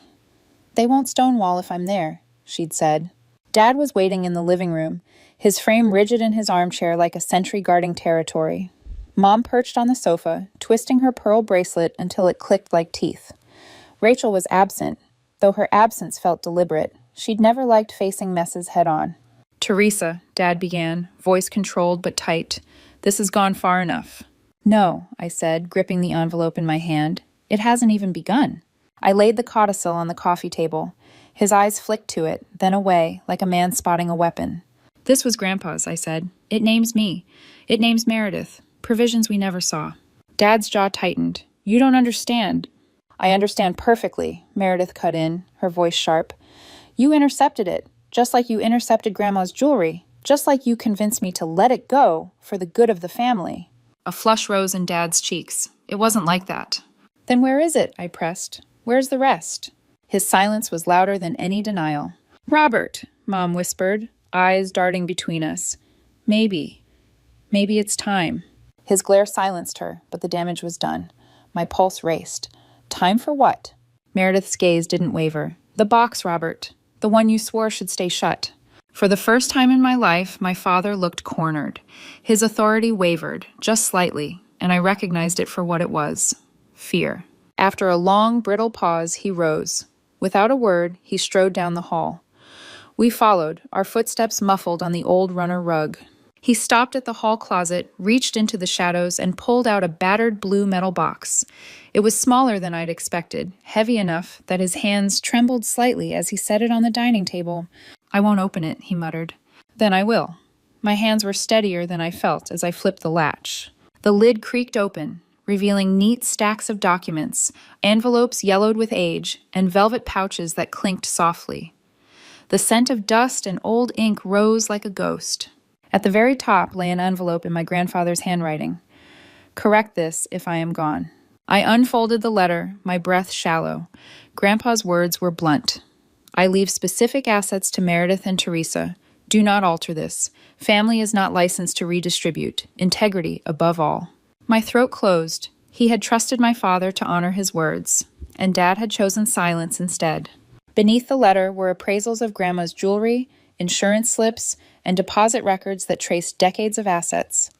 "They won't stonewall if I'm there," she'd said. Dad was waiting in the living room, his frame rigid in his armchair like a sentry guarding territory. Mom perched on the sofa, twisting her pearl bracelet until it clicked like teeth. Rachel was absent, though her absence felt deliberate. She'd never liked facing messes head-on. "Teresa," Dad began, voice controlled but tight, "this has gone far enough." "No," I said, gripping the envelope in my hand. "It hasn't even begun." I laid the codicil on the coffee table. His eyes flicked to it, then away, like a man spotting a weapon. "This was Grandpa's," I said. "It names me. It names Meredith. Provisions we never saw." Dad's jaw tightened. "You don't understand." "I understand perfectly," Meredith cut in, her voice sharp. "You intercepted it, just like you intercepted Grandma's jewelry, just like you convinced me to let it go for the good of the family." A flush rose in Dad's cheeks. "It wasn't like that." "Then where is it?" I pressed. "Where's the rest?" His silence was louder than any denial. "Robert," Mom whispered, eyes darting between us. Maybe it's time." His glare silenced her, but the damage was done. My pulse raced. Time for what? Meredith's gaze didn't waver. "The box, Robert. The one you swore should stay shut." For the first time in my life, my father looked cornered. His authority wavered, just slightly, and I recognized it for what it was. Fear. After a long, brittle pause, he rose. Without a word, he strode down the hall. We followed, our footsteps muffled on the old runner rug. He stopped at the hall closet, reached into the shadows, and pulled out a battered blue metal box. It was smaller than I'd expected, heavy enough that his hands trembled slightly as he set it on the dining table. "I won't open it," he muttered. "Then I will." My hands were steadier than I felt as I flipped the latch. The lid creaked open, revealing neat stacks of documents, envelopes yellowed with age, and velvet pouches that clinked softly. The scent of dust and old ink rose like a ghost. At the very top lay an envelope in my grandfather's handwriting. "Correct this if I am gone." I unfolded the letter, my breath shallow. Grandpa's words were blunt. "I leave specific assets to Meredith and Teresa. Do not alter this. Family is not licensed to redistribute. Integrity above all." My throat closed. He had trusted my father to honor his words, and Dad had chosen silence instead. Beneath the letter were appraisals of Grandma's jewelry, insurance slips, and deposit records that traced decades of assets.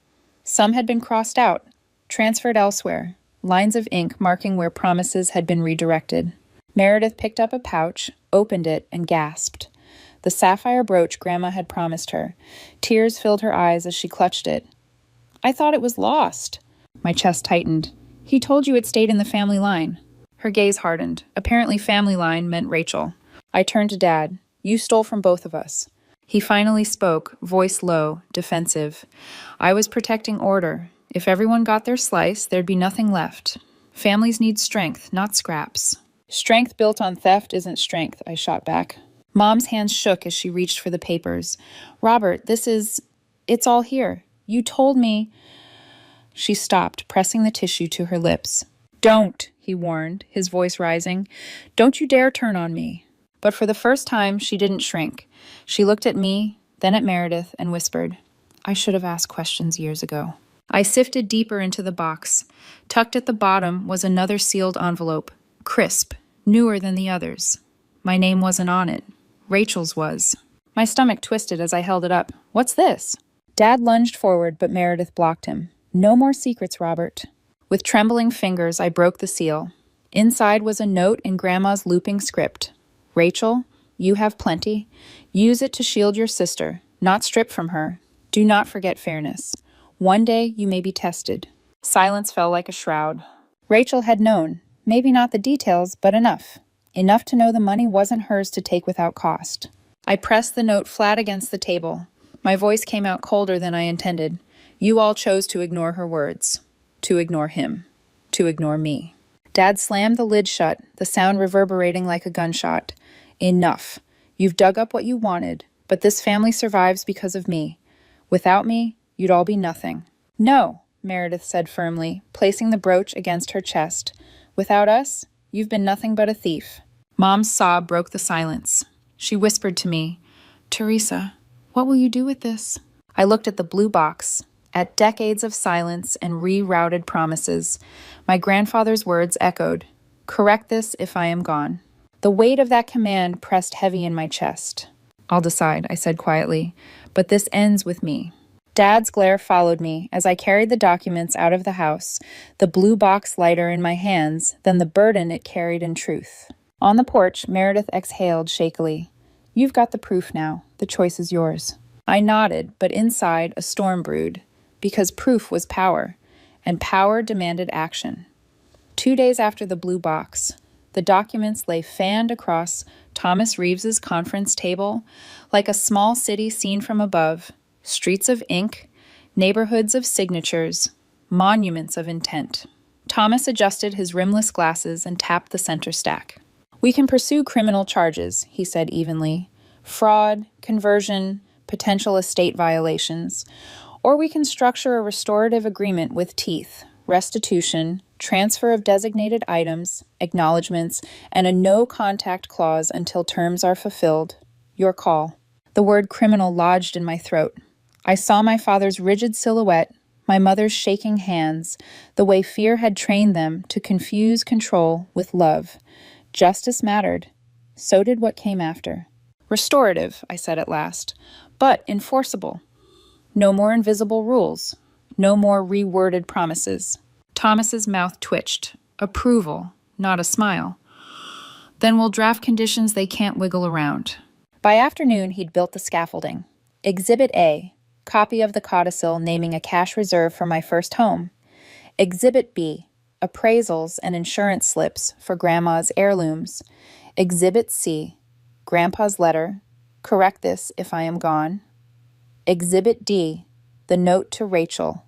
Some had been crossed out, transferred elsewhere, lines of ink marking where promises had been redirected. Meredith picked up a pouch, opened it, and gasped. The sapphire brooch Grandma had promised her. Tears filled her eyes as she clutched it. "I thought it was lost." My chest tightened. "He told you it stayed in the family line." Her gaze hardened. Apparently family line meant Rachel. I turned to Dad. "You stole from both of us." He finally spoke, voice low, defensive. "I was protecting order. If everyone got their slice, there'd be nothing left. Families need strength, not scraps." "Strength built on theft isn't strength," I shot back. Mom's hands shook as she reached for the papers. "Robert, it's all here. You told me." She stopped, pressing the tissue to her lips. "Don't," he warned, his voice rising. "Don't you dare turn on me." But for the first time, she didn't shrink. She looked at me, then at Meredith, and whispered, "I should have asked questions years ago." I sifted deeper into the box. Tucked at the bottom was another sealed envelope, crisp, newer than the others. My name wasn't on it. Rachel's was. My stomach twisted as I held it up. What's this? Dad lunged forward, but Meredith blocked him. No more secrets, Robert. With trembling fingers, I broke the seal. Inside was a note in Grandma's looping script. Rachel, you have plenty. Use it to shield your sister, not strip from her. Do not forget fairness. One day you may be tested. Silence fell like a shroud. Rachel had known. Maybe not the details, but enough. Enough to know the money wasn't hers to take without cost. I pressed the note flat against the table. My voice came out colder than I intended. You all chose to ignore her words. To ignore him. To ignore me. Dad slammed the lid shut, the sound reverberating like a gunshot. Enough. You've dug up what you wanted, but this family survives because of me. Without me, you'd all be nothing. No, Meredith said firmly, placing the brooch against her chest. Without us, you've been nothing but a thief. Mom's sob broke the silence. She whispered to me, Teresa, what will you do with this? I looked at the blue box, at decades of silence and rerouted promises. My grandfather's words echoed, correct this if I am gone. The weight of that command pressed heavy in my chest. I'll decide, I said quietly, but this ends with me. Dad's glare followed me as I carried the documents out of the house, the blue box lighter in my hands than the burden it carried in truth. On the porch, Meredith exhaled shakily. You've got the proof now. The choice is yours. I nodded, but inside a storm brewed, because proof was power, and power demanded action. 2 days after the blue box, the documents lay fanned across Thomas Reeves's conference table like a small city seen from above, streets of ink, neighborhoods of signatures, monuments of intent. Thomas adjusted his rimless glasses and tapped the center stack. We can pursue criminal charges, he said evenly. Fraud, conversion, potential estate violations. Or we can structure a restorative agreement with teeth, restitution, transfer of designated items, acknowledgments, and a no-contact clause until terms are fulfilled. Your call. The word criminal lodged in my throat. I saw my father's rigid silhouette, my mother's shaking hands, the way fear had trained them to confuse control with love. Justice mattered. So did what came after. Restorative, I said at last, but enforceable. No more invisible rules. No more reworded promises. Thomas's mouth twitched. Approval, not a smile. Then we'll draft conditions they can't wiggle around. By afternoon, he'd built the scaffolding. Exhibit A, copy of the codicil naming a cash reserve for my first home. Exhibit B, appraisals and insurance slips for Grandma's heirlooms. Exhibit C, Grandpa's letter, correct this if I am gone. Exhibit D, the note to Rachel.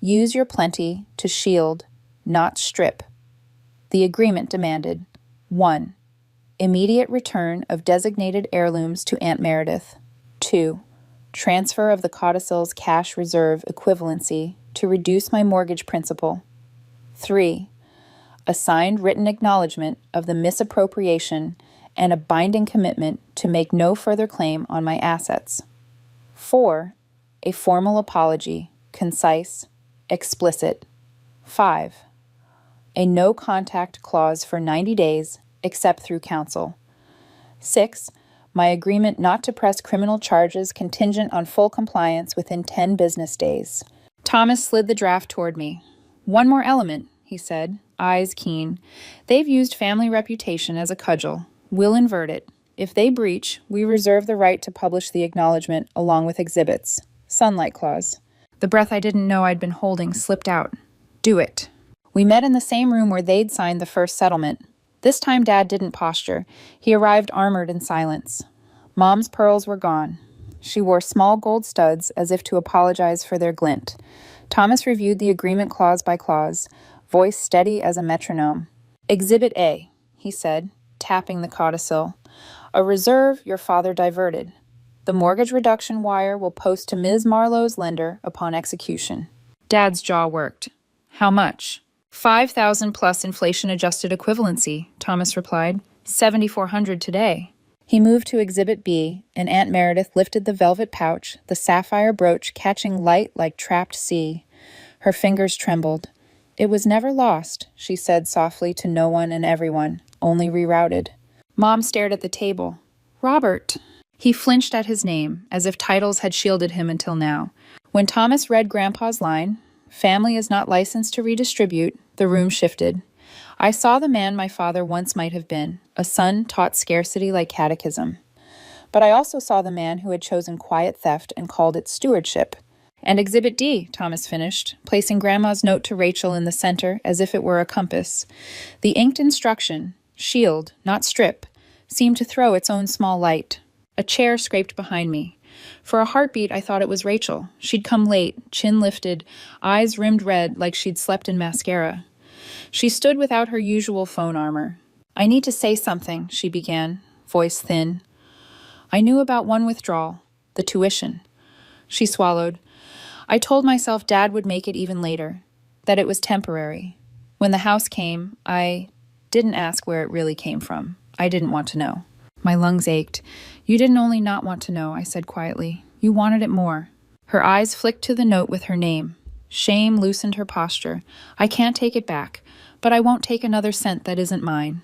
Use your plenty to shield, not strip. The agreement demanded 1. Immediate return of designated heirlooms to Aunt Meredith. 2. Transfer of the codicil's cash reserve equivalency to reduce my mortgage principal. 3. A signed written acknowledgement of the misappropriation and a binding commitment to make no further claim on my assets. 4. A formal apology, concise, explicit. 5. A no-contact clause for 90 days, except through counsel. 6. My agreement not to press criminal charges contingent on full compliance within 10 business days. Thomas slid the draft toward me. One more element, he said, eyes keen. They've used family reputation as a cudgel. We'll invert it. If they breach, we reserve the right to publish the acknowledgement along with exhibits. Sunlight clause. The breath I didn't know I'd been holding slipped out. Do it. We met in the same room where they'd signed the first settlement. This time Dad didn't posture. He arrived armored in silence. Mom's pearls were gone. She wore small gold studs as if to apologize for their glint. Thomas reviewed the agreement clause by clause, voice steady as a metronome. Exhibit A, he said, tapping the codicil. A reserve your father diverted. The mortgage reduction wire will post to Ms. Marlowe's lender upon execution. Dad's jaw worked. How much? 5,000 plus inflation-adjusted equivalency, Thomas replied. 7,400 today. He moved to Exhibit B, and Aunt Meredith lifted the velvet pouch, the sapphire brooch catching light like trapped sea. Her fingers trembled. It was never lost, she said softly to no one and everyone, only rerouted. Mom stared at the table. Robert. He flinched at his name, as if titles had shielded him until now. When Thomas read Grandpa's line, "Family is not licensed to redistribute," the room shifted. I saw the man my father once might have been, a son taught scarcity like catechism. But I also saw the man who had chosen quiet theft and called it stewardship. "And Exhibit D," Thomas finished, placing Grandma's note to Rachel in the center as if it were a compass. The inked instruction, shield, not strip, seemed to throw its own small light. A chair scraped behind me. For a heartbeat, I thought it was Rachel. She'd come late, chin lifted, eyes rimmed red like she'd slept in mascara. She stood without her usual phone armor. "I need to say something," she began, voice thin. "I knew about one withdrawal, the tuition." She swallowed. "I told myself Dad would make it even later, that it was temporary. When the house came, I didn't ask where it really came from. I didn't want to know." My lungs ached. "You didn't only not want to know," I said quietly. "You wanted it more." Her eyes flicked to the note with her name. Shame loosened her posture. "I can't take it back, but I won't take another cent that isn't mine."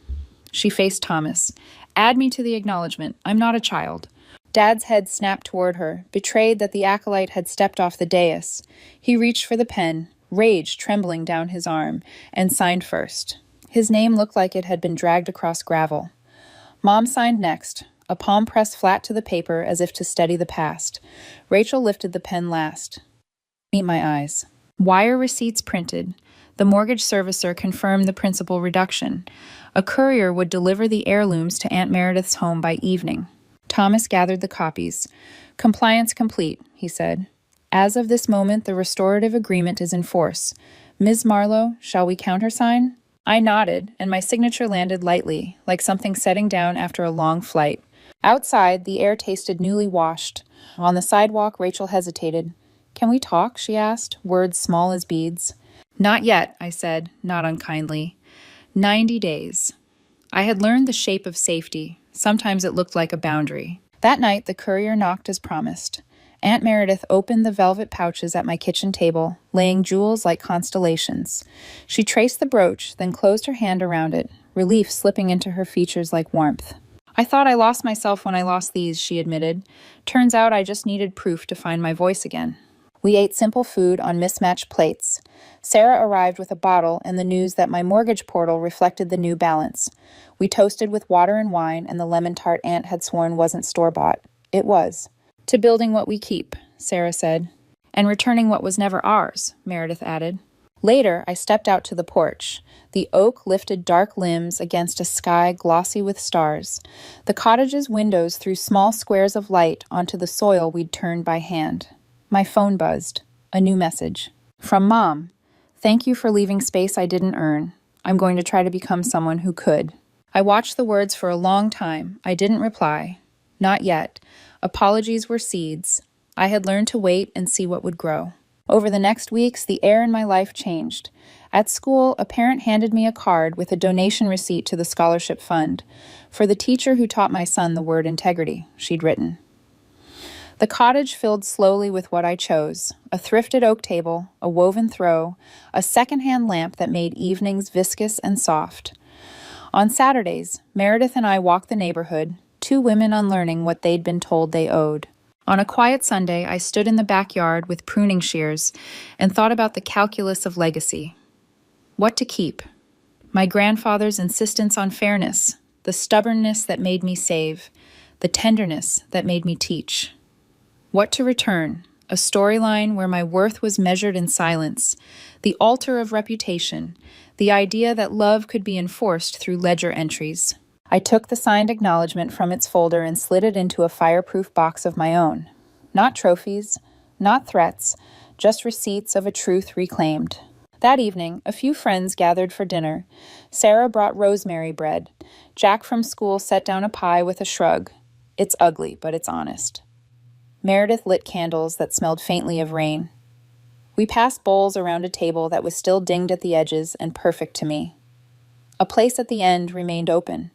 She faced Thomas. "Add me to the acknowledgement. I'm not a child." Dad's head snapped toward her, betrayed that the acolyte had stepped off the dais. He reached for the pen, rage trembling down his arm, and signed first. His name looked like it had been dragged across gravel. Mom signed next, a palm pressed flat to the paper as if to steady the past. Rachel lifted the pen last. Meet my eyes. Wire receipts printed. The mortgage servicer confirmed the principal reduction. A courier would deliver the heirlooms to Aunt Meredith's home by evening. Thomas gathered the copies. "Compliance complete," he said. "As of this moment, the restorative agreement is in force. Ms. Marlowe, shall we countersign?" I nodded, and my signature landed lightly, like something setting down after a long flight. Outside, the air tasted newly washed. On the sidewalk, Rachel hesitated. "Can we talk?" she asked, words small as beads. "Not yet," I said, not unkindly. 90 days. I had learned the shape of safety. Sometimes it looked like a boundary. That night, the courier knocked as promised. Aunt Meredith opened the velvet pouches at my kitchen table, laying jewels like constellations. She traced the brooch, then closed her hand around it, relief slipping into her features like warmth. "I thought I lost myself when I lost these," she admitted. "Turns out I just needed proof to find my voice again." We ate simple food on mismatched plates. Sarah arrived with a bottle and the news that my mortgage portal reflected the new balance. We toasted with water and wine, and the lemon tart Aunt had sworn wasn't store-bought. It was. "To building what we keep," Sarah said. "And returning what was never ours," Meredith added. Later, I stepped out to the porch. The oak lifted dark limbs against a sky glossy with stars. The cottage's windows threw small squares of light onto the soil we'd turned by hand. My phone buzzed. A new message. From Mom. "Thank you for leaving space I didn't earn. I'm going to try to become someone who could." I watched the words for a long time. I didn't reply. Not yet. Apologies were seeds. I had learned to wait and see what would grow. Over the next weeks, the air in my life changed. At school, a parent handed me a card with a donation receipt to the scholarship fund for the teacher who taught my son the word integrity, she'd written. The cottage filled slowly with what I chose: a thrifted oak table, a woven throw, a secondhand lamp that made evenings viscous and soft. On Saturdays, Meredith and I walked the neighborhood, two women unlearning what they'd been told they owed. On a quiet Sunday, I stood in the backyard with pruning shears and thought about the calculus of legacy. What to keep? My grandfather's insistence on fairness, the stubbornness that made me save, the tenderness that made me teach. What to return? A storyline where my worth was measured in silence, the altar of reputation, the idea that love could be enforced through ledger entries. I took the signed acknowledgement from its folder and slid it into a fireproof box of my own. Not trophies, not threats, just receipts of a truth reclaimed. That evening, a few friends gathered for dinner. Sarah brought rosemary bread. Jack from school set down a pie with a shrug. It's ugly, but it's honest. Meredith lit candles that smelled faintly of rain. We passed bowls around a table that was still dinged at the edges and perfect to me. A place at the end remained open.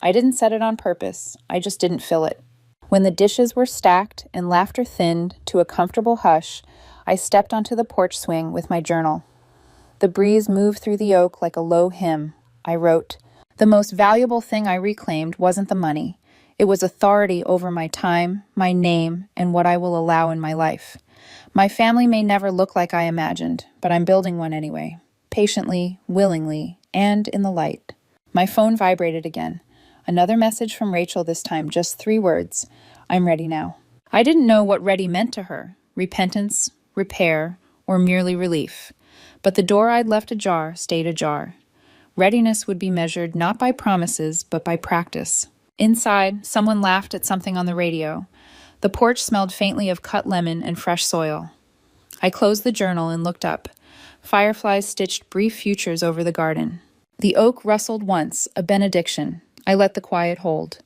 I didn't set it on purpose, I just didn't fill it. When the dishes were stacked and laughter thinned to a comfortable hush, I stepped onto the porch swing with my journal. The breeze moved through the oak like a low hymn. I wrote, "The most valuable thing I reclaimed wasn't the money. It was authority over my time, my name, and what I will allow in my life. My family may never look like I imagined, but I'm building one anyway, patiently, willingly, and in the light. My phone vibrated again. Another message from Rachel this time, just 3 words. I'm ready now. I didn't know what ready meant to her, repentance, repair, or merely relief. But the door I'd left ajar stayed ajar. Readiness would be measured not by promises, but by practice. Inside, someone laughed at something on the radio. The porch smelled faintly of cut lemon and fresh soil. I closed the journal and looked up. Fireflies stitched brief futures over the garden. The oak rustled once, a benediction. I let the quiet hold.